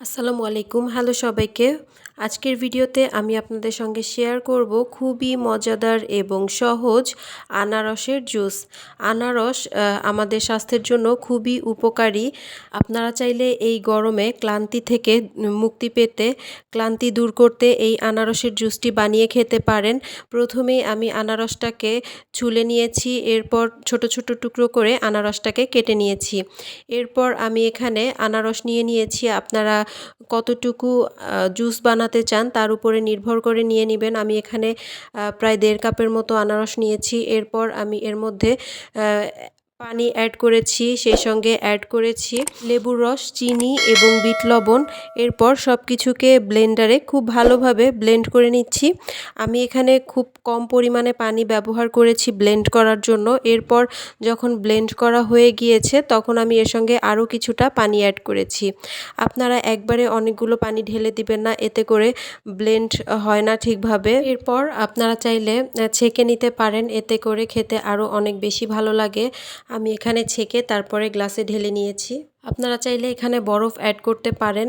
আসসালামু আলাইকুম। হ্যালো সবাইকে। আজকের ভিডিওতে আমি আপনাদের সঙ্গে শেয়ার করব খুবই মজাদার এবং সহজ আনারসের জুস। আনারস আমাদের স্বাস্থ্যের জন্য খুবই উপকারী। আপনারা চাইলে এই গরমে ক্লান্তি থেকে মুক্তি পেতে, ক্লান্তি দূর করতে এই আনারসের জুসটি বানিয়ে খেতে পারেন। প্রথমেই আমি আনারসটাকে ছুলে নিয়েছি, এরপর ছোট ছোট টুকরো করে আনারসটাকে কেটে নিয়েছি। এরপর আমি এখানে আনারস নিয়েছি। আপনারা কতটুকু জুস বানাতে চান তার উপরে নির্ভর করে নিয়ে নেবেন। আমি এখানে প্রায় 1.5 কাপের মতো আনারস নিয়েছি। এরপর আমি এর মধ্যে পানি অ্যাড করেছি, সেই সঙ্গে অ্যাড করেছি লেবুর রস, চিনি এবং বিট লবণ। এরপর সব কিছুকে ব্লেন্ডারে খুব ভালোভাবে ব্লেন্ড করে নিচ্ছি। আমি এখানে খুব কম পরিমাণে পানি ব্যবহার করেছি ব্লেন্ড করার জন্য। এরপর যখন ব্লেন্ড করা হয়ে গিয়েছে তখন আমি এর সঙ্গে আরও কিছুটা পানি অ্যাড করেছি। আপনারা একবারে অনেকগুলো পানি ঢেলে দিবেন না, এতে করে ব্লেন্ড হয় না ঠিকভাবে। এরপর আপনারা চাইলে ছেঁকে নিতে পারেন, এতে করে খেতে আরও অনেক বেশি ভালো লাগে। আমি এখানে ছেঁকে তারপরে গ্লাসে ঢেলে নিয়েছি। আপনারা চাইলে এখানে বরফ অ্যাড করতে পারেন।